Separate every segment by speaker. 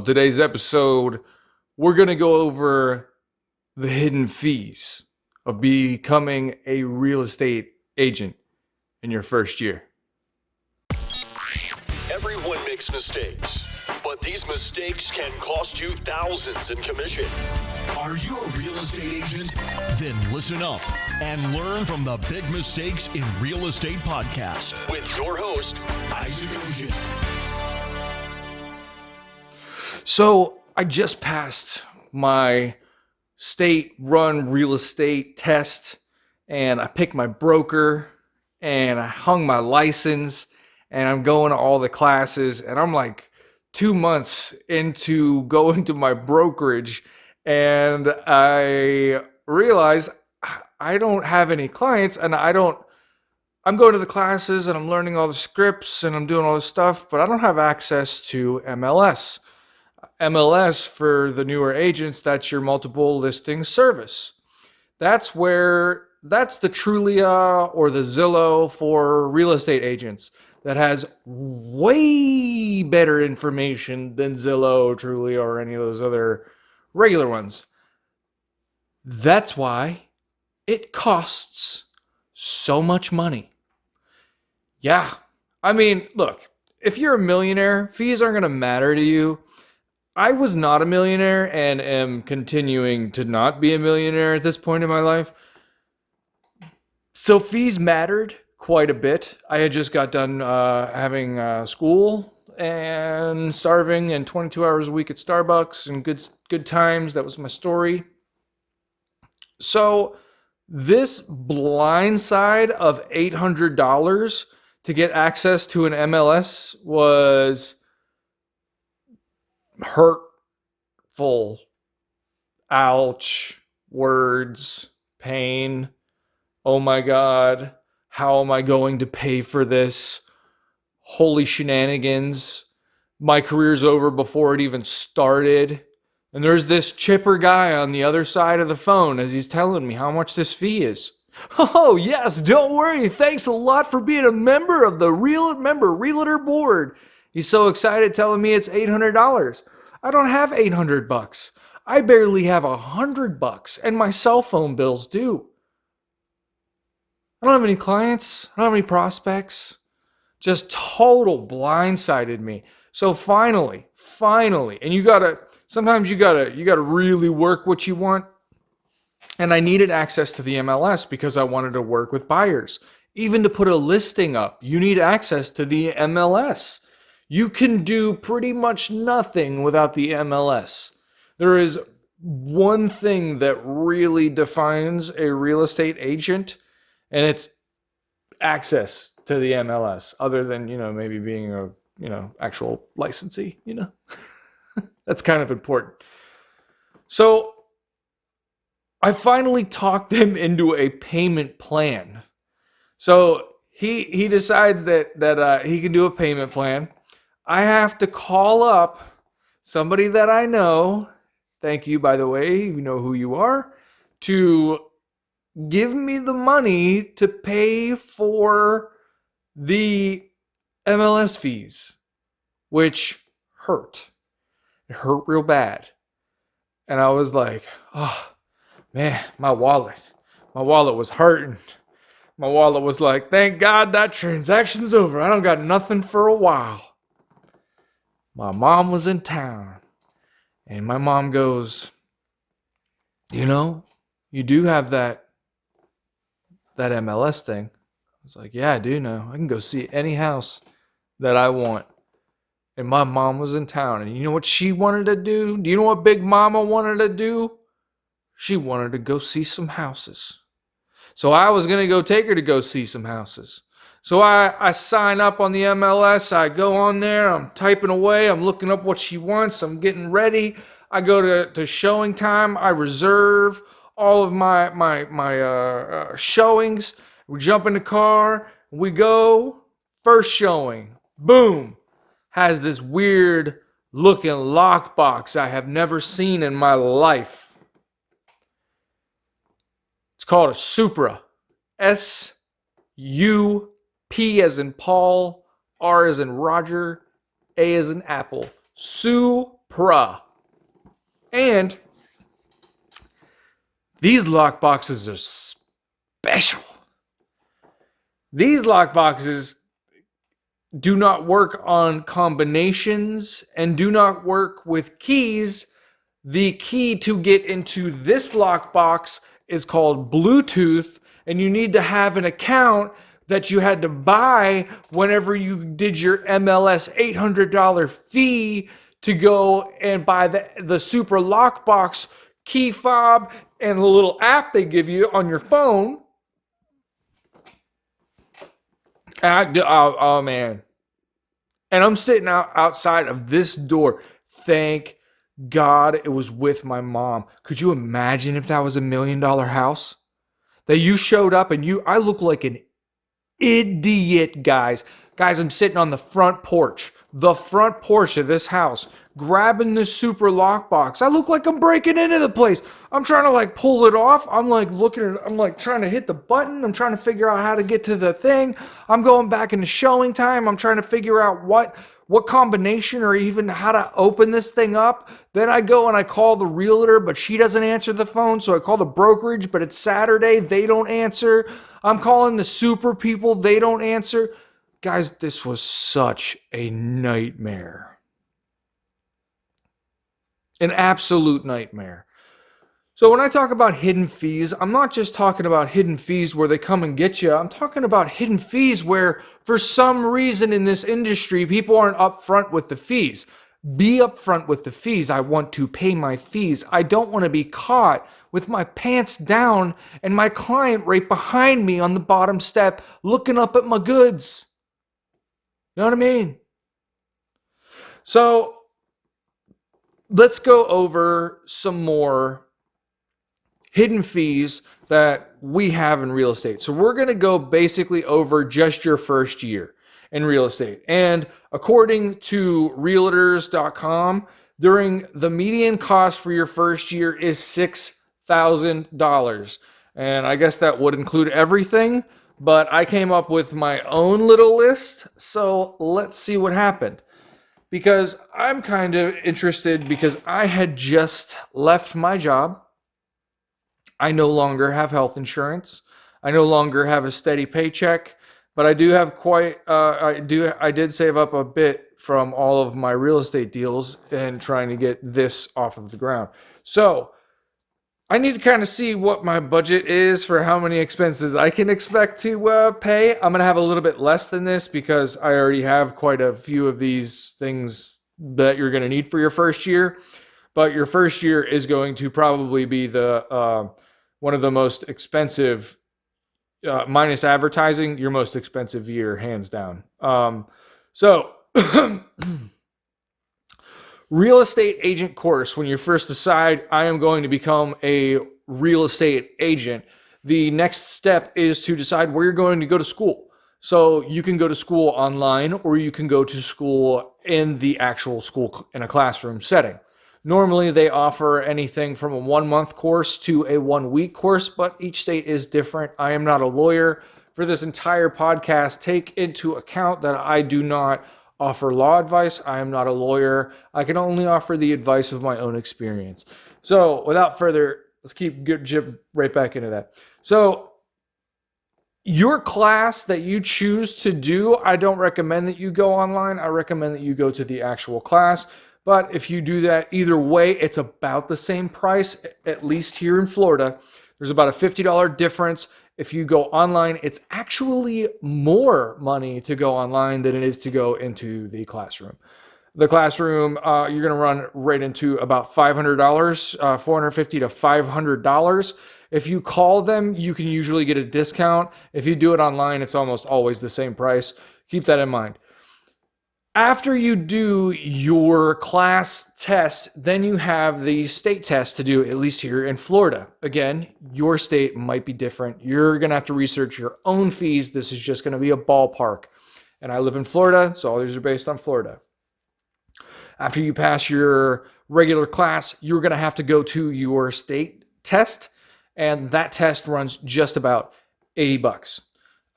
Speaker 1: On today's episode, we're going to go over the hidden fees of becoming a real estate agent in your first year.
Speaker 2: Everyone makes mistakes, but these mistakes can cost you thousands in commission. Are you a real estate agent? Then listen up and learn from the Big Mistakes in Real Estate podcast with your host, Isaac Ocean.
Speaker 1: So I just passed my state-run real estate test, and I picked my broker, and I hung my license, and I'm going to all the classes, and I'm like 2 months into going to my brokerage, and I realize I don't have any clients, and I'm going to the classes, and I'm learning all the scripts, and I'm doing all this stuff, but I don't have access to MLS. MLS, for the newer agents, that's your multiple listing service. That's the Trulia or the Zillow for real estate agents that has way better information than Zillow, Trulia, or any of those other regular ones. That's why it costs so much money. Yeah. I mean, look, if you're a millionaire, fees aren't going to matter to you. I was not a millionaire and am continuing to not be a millionaire at this point in my life. So fees mattered quite a bit. I had just got done having school and starving and 22 hours a week at Starbucks and good times. That was my story. So this blind side of $800 to get access to an MLS was hurtful. Ouch. Words. Pain. Oh my God. How am I going to pay for this? Holy shenanigans. My career's over before it even started. And there's this chipper guy on the other side of the phone as he's telling me how much this fee is. Oh, yes, don't worry. Thanks a lot for being a member of the Realtor board. He's so excited telling me it's $800. I don't have $800. I barely have $100, and my cell phone bills do. I don't have any clients. I don't have any prospects. Just total blindsided me. So finally, and sometimes you gotta really work what you want. And I needed access to the MLS because I wanted to work with buyers. Even to put a listing up, you need access to the MLS. You can do pretty much nothing without the MLS. There is one thing that really defines a real estate agent, and it's access to the MLS, other than, maybe being a, actual licensee, That's kind of important. So I finally talked him into a payment plan. So he decides that he can do a payment plan. I have to call up somebody that I know, thank you, by the way, you know who you are, to give me the money to pay for the MLS fees, which hurt. It hurt real bad. And I was like, oh, man, my wallet was hurting. My wallet was like, thank God that transaction's over. I don't got nothing for a while. My mom was in town, and my mom goes, you do have that MLS thing. I was like, yeah, I do know. I can go see any house that I want. And my mom was in town, and you know what she wanted to do? Do you know what Big Mama wanted to do? She wanted to go see some houses. So I was going to go take her to go see some houses. So I sign up on the MLS. I go on there. I'm typing away. I'm looking up what she wants. I'm getting ready. I go to showing time. I reserve all of my showings. We jump in the car. We go. First showing. Boom. Has this weird looking lockbox I have never seen in my life. It's called a SUPRA. SUPRA. P as in Paul, R as in Roger, A as in Apple. SUPRA. SUPRA. And these lock boxes are special. These lock boxes do not work on combinations and do not work with keys. The key to get into this lockbox is called Bluetooth, and you need to have an account that you had to buy whenever you did your MLS $800 fee to go and buy the SUPRA lockbox key fob and the little app they give you on your phone. Oh man. And I'm sitting outside of this door. Thank God it was with my mom. Could you imagine if that was $1 million house? That you showed up and I look like an idiot, guys. Guys, I'm sitting on the front porch of this house, grabbing this SUPRA lockbox. I look like I'm breaking into the place. I'm trying to like pull it off. I'm like looking at it. I'm like trying to hit the button. I'm trying to figure out how to get to the thing. I'm going back into showing time. I'm trying to figure out what combination or even how to open this thing up. Then I go and I call the realtor, but she doesn't answer the phone. So I call the brokerage, but it's Saturday. They don't answer. I'm calling the SUPRA people. They don't answer. Guys, this was such a nightmare. An absolute nightmare. So when I talk about hidden fees, I'm not just talking about hidden fees where they come and get you. I'm talking about hidden fees where, for some reason in this industry, people aren't upfront with the fees. Be upfront with the fees. I want to pay my fees. I don't want to be caught with my pants down and my client right behind me on the bottom step looking up at my goods. You know what I mean? So let's go over some more hidden fees that we have in real estate. So we're going to go basically over just your first year in real estate. And according to realtors.com, during the median cost for your first year is $6,000. And I guess that would include everything, but I came up with my own little list. So let's see what happened. Because I'm kind of interested because I had just left my job. I no longer have health insurance. I no longer have a steady paycheck, but I do have I did save up a bit from all of my real estate deals and trying to get this off of the ground. So I need to kind of see what my budget is for how many expenses I can expect to pay. I'm going to have a little bit less than this because I already have quite a few of these things that you're going to need for your first year. But your first year is going to probably be the one of the most expensive, minus advertising, your most expensive year, hands down. So real estate agent course, when you first decide I am going to become a real estate agent, the next step is to decide where you're going to go to school. So you can go to school online or you can go to school in the actual school in a classroom setting. Normally they offer anything from a 1-month course to a 1-week course, but each state is different. I am not a lawyer. For this entire podcast, take into account that I do not offer law advice. I am not a lawyer. I can only offer the advice of my own experience. So without further, let's jump right back into that. So your class that you choose to do, I don't recommend that you go online. I recommend that you go to the actual class. But if you do that, either way, it's about the same price, at least here in Florida. There's about a $50 difference. If you go online, it's actually more money to go online than it is to go into the classroom. The classroom, you're going to run right into about $500, $450 to $500. If you call them, you can usually get a discount. If you do it online, it's almost always the same price. Keep that in mind. After you do your class test, then you have the state test to do, at least here in Florida. Again, your state might be different. You're going to have to research your own fees. This is just going to be a ballpark. And I live in Florida, so all these are based on Florida. After you pass your regular class, you're going to have to go to your state test, and that test runs just about $80.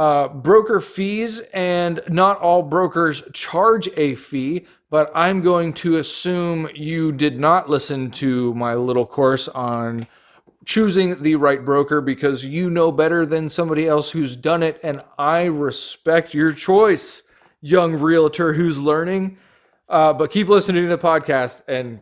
Speaker 1: broker fees, and not all brokers charge a fee, but I'm going to assume you did not listen to my little course on choosing the right broker because you know better than somebody else who's done it, and I respect your choice, young realtor who's learning. But keep listening to the podcast and,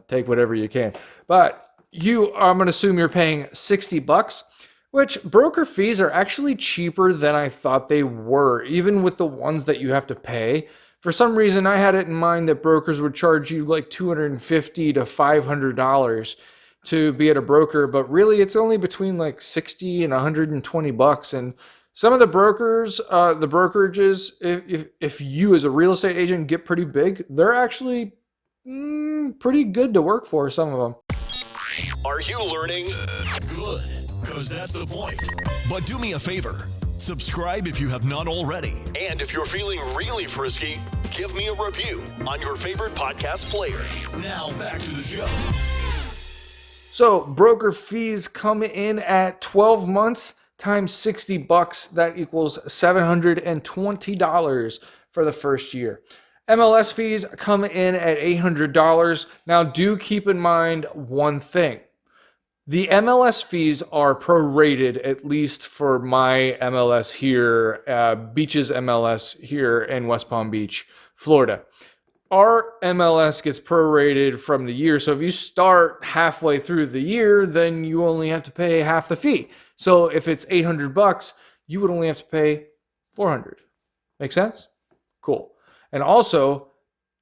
Speaker 1: take whatever you can. But I'm going to assume you're paying $60, which broker fees are actually cheaper than I thought they were, even with the ones that you have to pay. For some reason, I had it in mind that brokers would charge you like $250 to $500 to be at a broker, but really it's only between like $60 and $120. And some of the brokers, the brokerages, if you as a real estate agent get pretty big, they're actually pretty good to work for, some of them.
Speaker 2: Are you learning? Good, because that's the point. But do me a favor. Subscribe if you have not already. And if you're feeling really frisky, give me a review on your favorite podcast player. Now back to the show.
Speaker 1: So broker fees come in at 12 months times $60. That equals $720 for the first year. MLS fees come in at $800. Now do keep in mind one thing. The MLS fees are prorated, at least for my MLS here, Beach's MLS here in West Palm Beach, Florida. Our MLS gets prorated from the year. So if you start halfway through the year, then you only have to pay half the fee. So if it's $800, you would only have to pay $400. Make sense? Cool. And also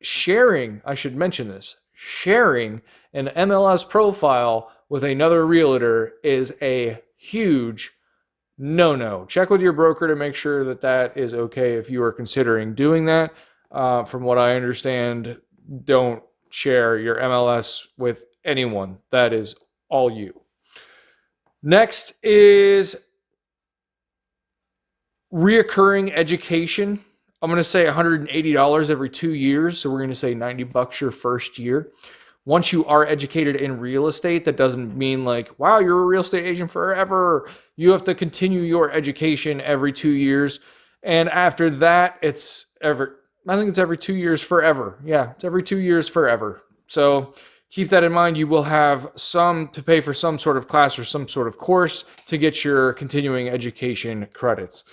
Speaker 1: sharing, I should mention this, sharing an MLS profile with another realtor is a huge no-no. Check with your broker to make sure that that is okay if you are considering doing that. From what I understand, don't share your MLS with anyone. That is all you. Next is reoccurring education. I'm going to say $180 every 2 years. So we're going to say $90 your first year. Once you are educated in real estate, that doesn't mean like, wow, you're a real estate agent forever. You have to continue your education every 2 years. And after that, I think it's every 2 years forever. Yeah, it's every 2 years forever. So keep that in mind. You will have some to pay for some sort of class or some sort of course to get your continuing education credits.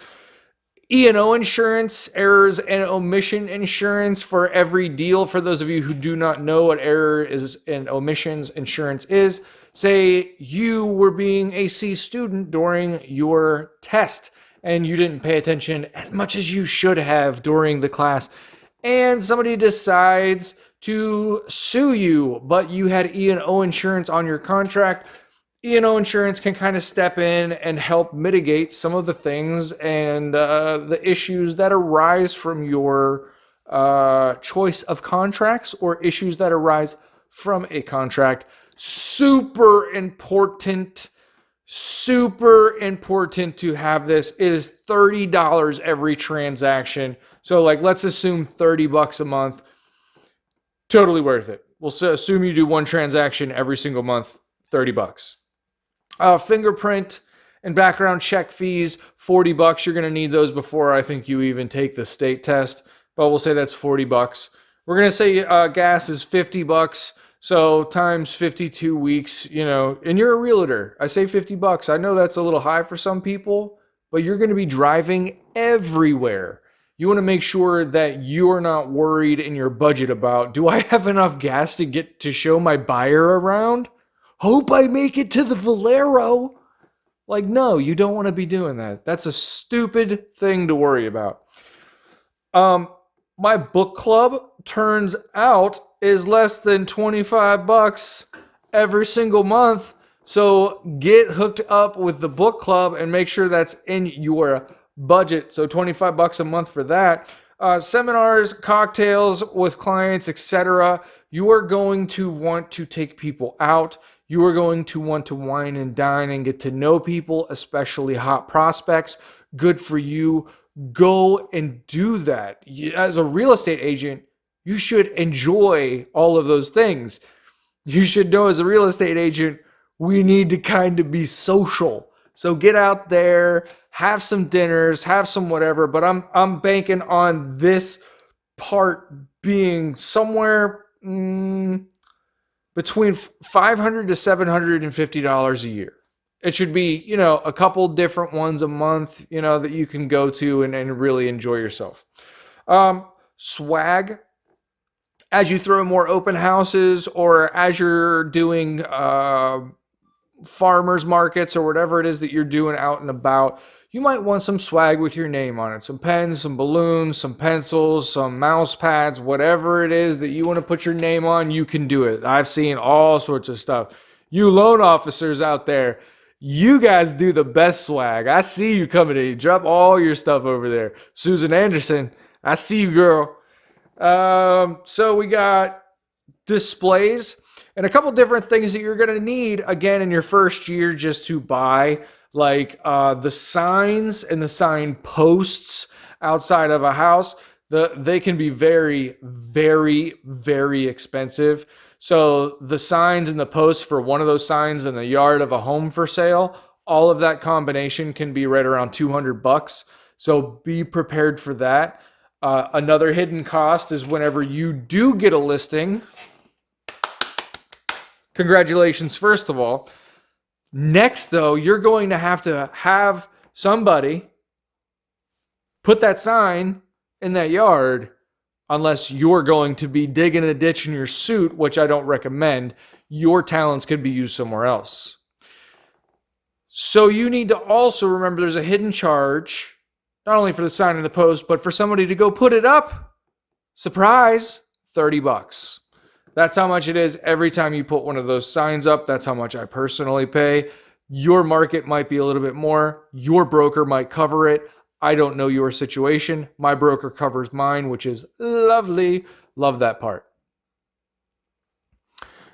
Speaker 1: E&O insurance, errors and omission insurance for every deal. For those of you who do not know what errors and omissions insurance is, say you were being a C student during your test and you didn't pay attention as much as you should have during the class, and somebody decides to sue you, but you had E&O insurance on your contract. E&O insurance can kind of step in and help mitigate some of the things and the issues that arise from your choice of contracts or issues that arise from a contract. Super important to have this. It is $30 every transaction. So let's assume $30 a month. Totally worth it. We'll assume you do one transaction every single month, $30. Fingerprint and background check fees, $40. You're going to need those before I think you even take the state test, but we'll say that's $40. We're going to say gas is $50. So times 52 weeks, and you're a realtor. I say $50. I know that's a little high for some people, but you're going to be driving everywhere. You want to make sure that you're not worried in your budget about, do I have enough gas to get to show my buyer around? Hope I make it to the Valero. No, you don't want to be doing that. That's a stupid thing to worry about. My book club, turns out, is less than $25 every single month. So get hooked up with the book club and make sure that's in your budget. So $25 a month for that. Seminars, cocktails with clients, etc. You are going to want to take people out. You are going to want to wine and dine and get to know people, especially hot prospects. Good for you. Go and do that. As a real estate agent, you should enjoy all of those things. You should know as a real estate agent, we need to kind of be social. So get out there, have some dinners, have some whatever, but I'm banking on this part being somewhere between $500 to $750 a year. It should be, a couple different ones a month, that you can go to and really enjoy yourself. Swag, as you throw more open houses or as you're doing farmers markets or whatever it is that you're doing out and about, you might want some swag with your name on it. Some pens, some balloons, some pencils, some mouse pads, whatever it is that you want to put your name on, you can do it. I've seen all sorts of stuff. You loan officers out there, you guys do the best swag. I see you coming in. You drop all your stuff over there. Susan Anderson, I see you, girl. So we got displays and a couple different things that you're going to need, again, in your first year just to buy, like the signs and the sign posts outside of a house. They can be very, very, very expensive. So the signs and the posts for one of those signs in the yard of a home for sale, all of that combination can be right around $200. So be prepared for that. Another hidden cost is whenever you do get a listing. Congratulations, first of all. Next, though, you're going to have somebody put that sign in that yard, unless you're going to be digging a ditch in your suit, which I don't recommend. Your talents could be used somewhere else. So you need to also remember there's a hidden charge, not only for the sign and the post, but for somebody to go put it up. Surprise, $30. That's how much it is every time you put one of those signs up. That's how much I personally pay. Your market might be a little bit more. Your broker might cover it. I don't know your situation. My broker covers mine, which is lovely. Love that part.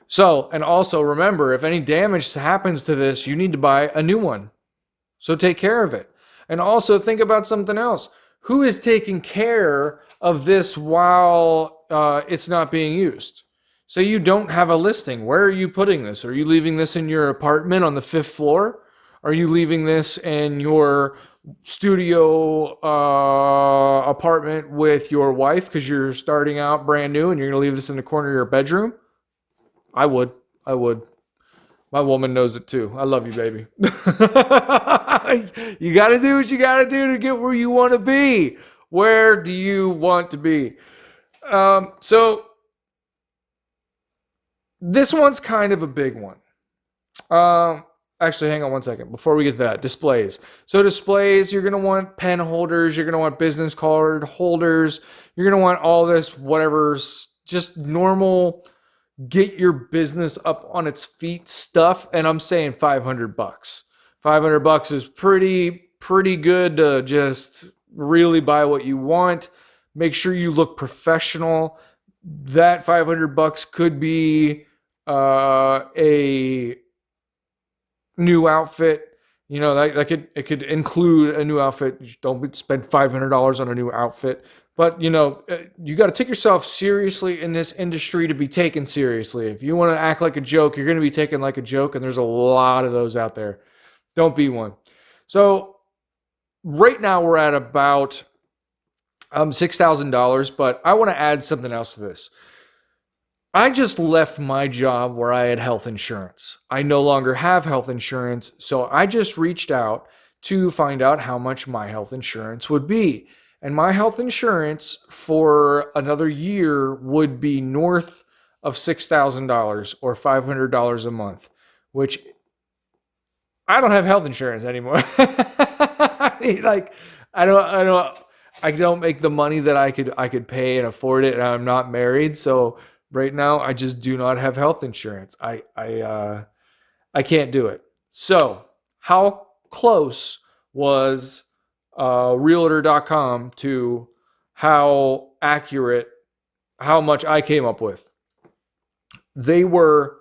Speaker 1: So, and also remember, if any damage happens to this, you need to buy a new one. So take care of it. And also think about something else. Who is taking care of this while it's not being used? So you don't have a listing. Where are you putting this? Are you leaving this in your apartment on the 5th floor? Are you leaving this in your studio apartment with your wife because you're starting out brand new and you're going to leave this in the corner of your bedroom? I would. My woman knows it too. I love you, baby. You got to do what you got to do to get where you want to be. Where do you want to be? So this one's kind of a big one. Actually, hang on one second before we get to that. Displays. So displays, you're going to want pen holders. You're going to want business card holders. You're going to want all this, whatever's just normal, get your business up on its feet stuff. And I'm saying $500. $500 is pretty good to just really buy what you want. Make sure you look professional. That $500 could be a new outfit. It could include a new outfit. Don't spend $500 on a new outfit. But, you got to take yourself seriously in this industry to be taken seriously. If you want to act like a joke, you're going to be taken like a joke, and there's a lot of those out there. Don't be one. So right now we're at about $6,000, but I want to add something else to this. I just left my job where I had health insurance. I no longer have health insurance, so I just reached out to find out how much my health insurance would be. And my health insurance for another year would be north of $6,000 or $500 a month, which I don't have health insurance anymore. I don't make the money that I could pay and afford it, and I'm not married, so right now I just do not have health insurance. I can't do it. So how close was Realtor.com to how accurate, how much I came up with? They were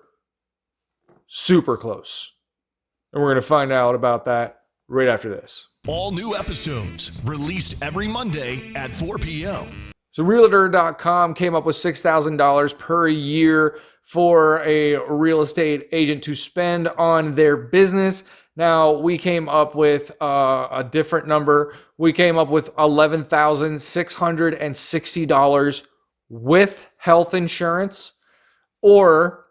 Speaker 1: super close. And we're going to find out about that right after this.
Speaker 2: All new episodes released every Monday at 4 p.m.
Speaker 1: So Realtor.com came up with $6,000 per year for a real estate agent to spend on their business. Now, we came up with a different number. We came up with $11,660 with health insurance, or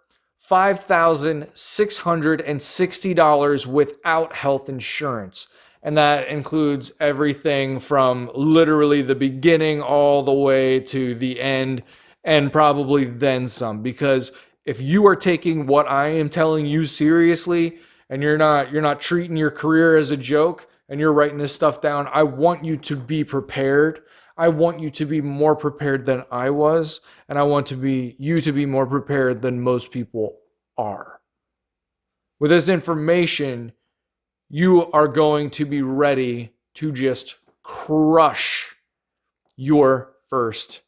Speaker 1: $5,660 without health insurance. And that includes everything from literally the beginning all the way to the end, and probably then some. Because if you are taking what I am telling you seriously, and you're not treating your career as a joke, and you're writing this stuff down, I want you to be prepared. I want you to be more prepared than I was, and I want you to be more prepared than most people are. With this information, you are going to be ready to just crush your first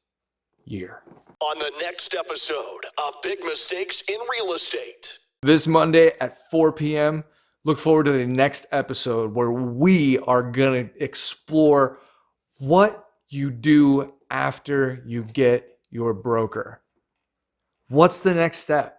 Speaker 1: year.
Speaker 2: On the next episode of Big Mistakes in Real Estate.
Speaker 1: This Monday at 4 p.m., look forward to the next episode where we are going to explore what you do after you get your broker. What's the next step?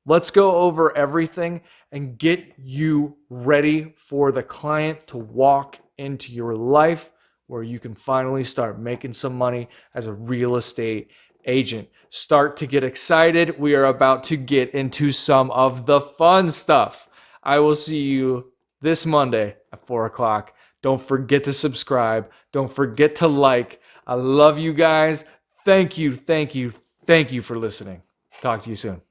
Speaker 1: Let's go over everything and get you ready for the client to walk into your life where you can finally start making some money as a real estate agent. Start to get excited. We are about to get into some of the fun stuff. I will see you this Monday at 4 o'clock. Don't forget to subscribe. Don't forget to like. I love you guys. Thank you for listening. Talk to you soon.